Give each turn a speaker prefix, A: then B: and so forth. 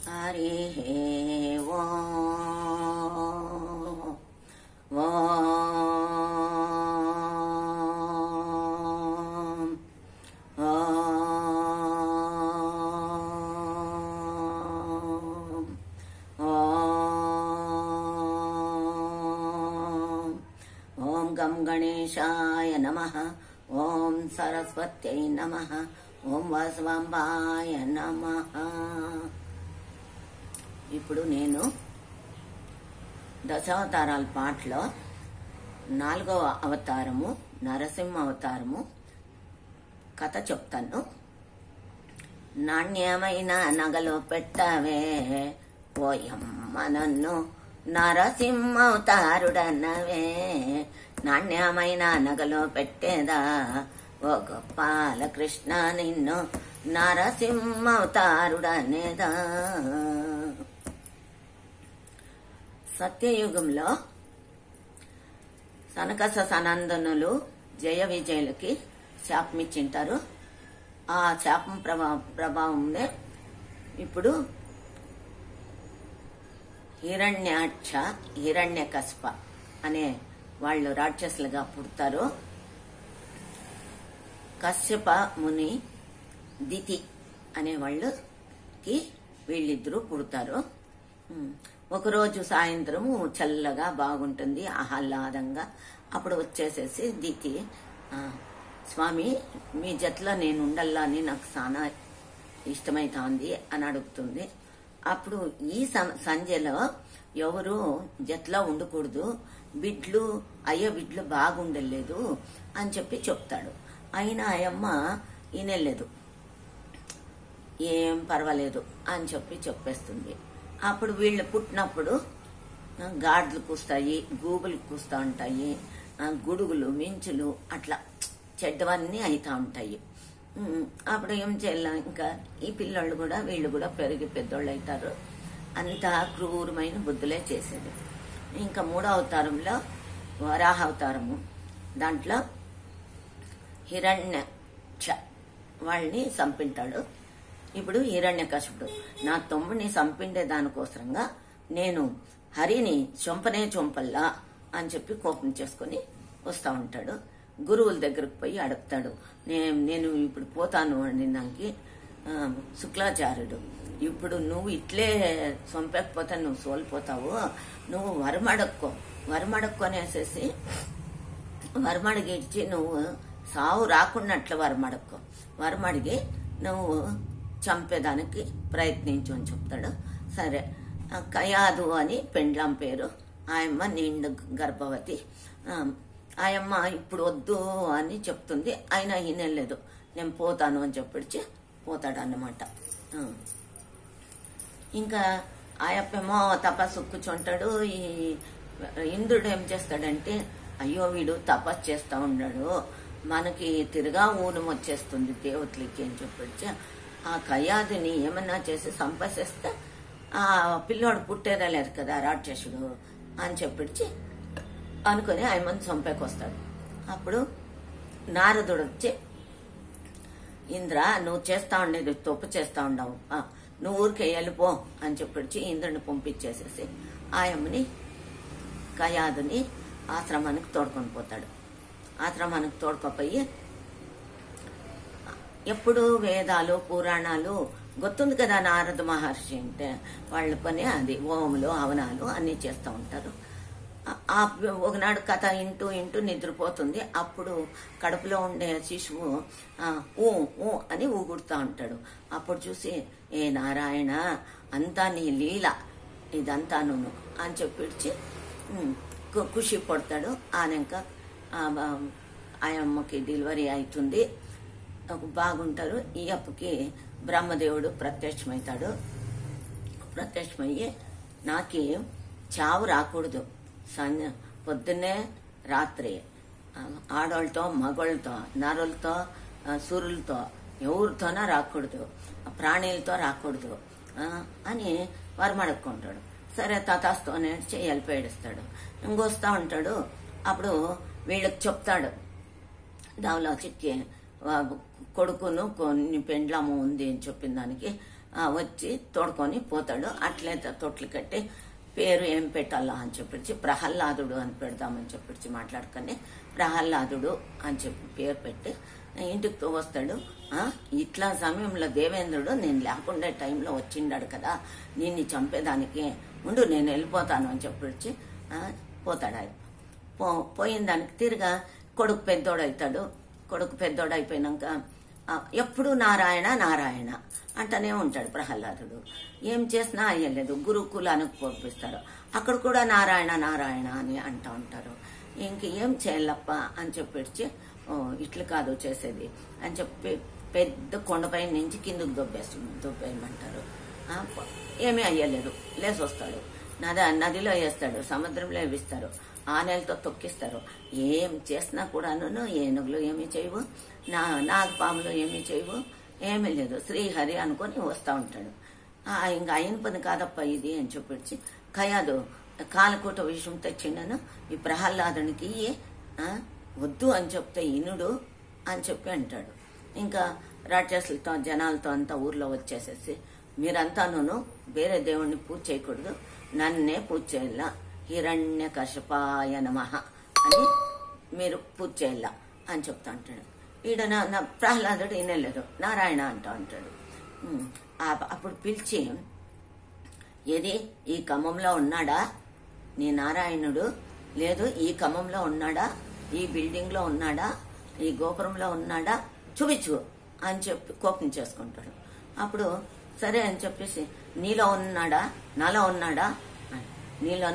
A: హరి ఓం గం గణేశాయ నమః. ఓం సరస్వత్యై నమః. ఓం వాసవాంబాయ నమః. ఇప్పుడు నేను దశావతారాల పాటలో 4వ అవతారము నరసింహ అవతారము కథ చెప్తాను. నాణ్యమైన నగలు పెట్టవే పోయమ్మ నన్ను నరసింహ అవతారుడన్నవే. నాణ్యమైన నగలు పెట్టేదా ఓ గోపాల కృష్ణ నిన్ను నరసింహ అవతారుడనేదా. సత్యయుగంలో సనకస సనందనులు జయ విజయులకి శాపమిచ్చింటారు. ఆ శాపం ప్రభావంనే ఇప్పుడు హిరణ్యాక్ష హిరణ్యకశిప అనే వాళ్ళు రాక్షసులుగా పుడతారు. కశ్యప ముని దితి అనే వాళ్ళకి వీళ్ళిద్దరూ పుడతారు. ఒకరోజు సాయంత్రము చల్లగా బాగుంటుంది, ఆహ్లాదంగా. అప్పుడు వచ్చేసేసి దితి, స్వామి మీ జట్లో నేను ఉండల్లా అని నాకు చాలా ఇష్టమైతుంది అని అడుగుతుంది. అప్పుడు ఈ సంధ్యలో ఎవరు జట్లో ఉండకూడదు, బిడ్లు బాగుండలేదు అని చెప్పి చెప్తాడు. అయినా అయ్యమ్మ ఈనెలేదు, ఏం పర్వాలేదు అని చెప్పి చెప్పేస్తుంది. అప్పుడు వీళ్ళు పుట్టినప్పుడు గాడ్లు కూస్తాయి, గూబులు కూస్తూ ఉంటాయి, గుడుగులు మించులు అట్లా చెడ్డవన్నీ అవుతా ఉంటాయి. అప్పుడు ఏం చేయాల, ఇంకా ఈ పిల్లలు కూడా వీళ్ళు కూడా పెరిగి పెద్దోళ్ళు అవుతారు. అంత క్రూరమైన బుద్ధులే చేసేది. ఇంకా 3వ అవతారంలో వరాహ అవతారము, దాంట్లో హిరణ్యక్ష వాళ్ళని చంపింటాడు. ఇప్పుడు హిరణ్యకశిపుడు నా తమ్ముడిని చంపిండే దానికోసరంగా నేను హరిని చంపల్లా అని చెప్పి కోపం చేసుకుని వస్తా ఉంటాడు. గురువుల దగ్గరకు పోయి అడుగుతాడు, నేను ఇప్పుడు పోతాను అని. నాకు శుక్లాచార్యుడు, ఇప్పుడు నువ్వు ఇట్లే చంపకపోతే నువ్వు సోలిపోతావు, నువ్వు వరమడక్కొనేసేసి వరమడిగి ఇచ్చి నువ్వు సావు రాకున్నట్లు వరమడిగి నువ్వు చంపేదానికి ప్రయత్నించు అని చెప్తాడు. సరే, కయాదు అని పెండ్లాం పేరు, ఆయమ్మ నిండు గర్భవతి. ఆయమ్మ ఇప్పుడు వద్దు అని చెప్తుంది, అయినా ఈనలేదు. నేను పోతాను అని చెప్పి పోతాడు అన్నమాట. ఇంకా ఆయప్పేమో తపస్సు కూర్చుంటాడు. ఈ ఇంద్రుడు ఏం చేస్తాడంటే, అయ్యో వీడు తపస్సు చేస్తా ఉన్నాడు, మనకి తిరుగా ఊనం వచ్చేస్తుంది దేవతలకి అని చెప్పి ఆ కయాదిని ఏమన్నా చేసి సంపసేస్తే ఆ పిల్లోడు పుట్టేరలేదు కదా రాక్షసుడు అని చెప్పి అనుకుని ఆయమ్మని చంపేకొస్తాడు. అప్పుడు నారదుడు వచ్చి, ఇంద్ర నువ్వు చేస్తా ఉండేది తప్పు చేస్తా ఉండవు, నువ్వు ఊరికే వెళ్ళిపో అని చెప్పి ఇంద్రుడిని పంపించేసేసి ఆయమ్మని కయాదుని ఆశ్రమానికి తోడుకొని పోతాడు. ఆశ్రమానికి తోడుకోపోయి ఎప్పుడు వేదాలు పురాణాలు గుర్తుంది కదా, నారద మహర్షి అంటే వాళ్ళ పని అది, హోములు హవనాలు అన్ని చేస్తూ ఉంటారు. ఒకనాడు కథ ఇంటూ నిద్రపోతుంది. అప్పుడు కడుపులో ఉండే శిశువు ఊ ఊ అని ఊగుడుతూ ఉంటాడు. అప్పుడు చూసి, ఏ నారాయణ అంతా నీ లీల ఇదంతా నువ్వు అని చెప్పి ఖుషి పడతాడు. ఆనక ఆయమ్మకి డెలివరీ అవుతుంది, బాగుంటారు. ఈ అప్పకి బ్రహ్మదేవుడు ప్రత్యక్షమవుతాడు. ప్రత్యక్షమయ్యి, నాకి చావు రాకూడదు, పొద్దున్నే రాత్రి ఆడవాళ్ళతో మగవాళ్ళతో నరులతో సురులతో ఎవరితోనా రాకూడదు, ప్రాణులతో రాకూడదు అని వరమడుక్కుంటాడు. సరే తథాస్తు నేర్చి వెళ్ళిపోయిస్తాడు. ఇంకొస్తా ఉంటాడు. అప్పుడు వీళ్ళకి చెప్తాడు, దావలో చిక్కి కొడుకును కొన్ని పెండ్లాము ఉంది అని చెప్పిన దానికి వచ్చి తోడుకొని పోతాడు. అట్లే తొట్లు కట్టి పేరు ఏం పెట్టాలా అని చెప్పి ప్రహ్లాదుడు అని పెడదామని చెప్పి మాట్లాడుకొని ప్రహ్లాదుడు అని చెప్పి పేరు పెట్టి ఇంటికి వస్తాడు. ఇట్లా సమయంలో దేవేంద్రుడు నేను లేకుండా టైంలో వచ్చిండాడు కదా, నిన్ను చంపేదానికి ఉండు నేను వెళ్ళిపోతాను అని చెప్పి పోతాడు. ఆయన పోయిన దానికి తిరిగా కొడుకు పెద్దోడవుతాడు. కొడుకు పెద్దోడైపోయినాక ఎప్పుడు నారాయణ నారాయణ అంటనే ఉంటాడు ప్రహ్లాదుడు. ఏం చేసినా అయ్యలేదు. గురుకులానికి పంపిస్తారు, అక్కడ కూడా నారాయణ నారాయణ అని అంటూ ఉంటారు. ఇంక ఏం చేయాలప్ప అని చెప్పి ఇట్లు కాదు చేసేది అని చెప్పి పెద్ద కొండపై నుంచి కిందకు దొబ్బేయమంటారు. ఏమీ అయ్యలేదు. లేసి వస్తాడు, నదిలో వేస్తాడు, సముద్రంలో వేస్తారు, ఆనెలతో తొక్కిస్తారు. ఏం చేసినా కూడాను ఏనుగులు ఏమీ చేయవు, నాగపాములు ఏమీ చేయవు, ఏమీ లేదు. శ్రీహరి అనుకొని వస్తూ ఉంటాడు. ఇంకా అయిన పని కాదప్ప ఇది అని చెప్పి కయాదు కాలకూట విషయం తెచ్చిండను ఈ ప్రహ్లాదునికి వద్దు అని చెప్తే ఇనుడు అని చెప్పి అంటాడు. ఇంకా రాక్షసులతో జనాలతో అంతా ఊర్లో వచ్చేసేసి మీరంతాను వేరే దేవుణ్ణి పూజ చేయకూడదు, నన్నే పూజ చేయాల, హిరణ్యకశపాయ నమః అని మీరు పూజ చేయాల అని చెప్తా అంటాడు. ఈడ నా ప్రహ్లాదుడు వినలేదు, నారాయణ అంటా అంటాడు. అప్పుడు పిలిచి ఏది ఈ ఖమ్మంలో ఉన్నాడా నీ నారాయణుడు? లేదు, ఈ ఖమ్మంలో ఉన్నాడా, ఈ బిల్డింగ్ లో ఉన్నాడా, ఈ గోపురంలో ఉన్నాడా, చూపించు అని చెప్పి కోపం చేసుకుంటాడు. అప్పుడు సరే అని చెప్పేసి నీలో ఉన్నాడా, నాలో ఉన్నాడా, నీలో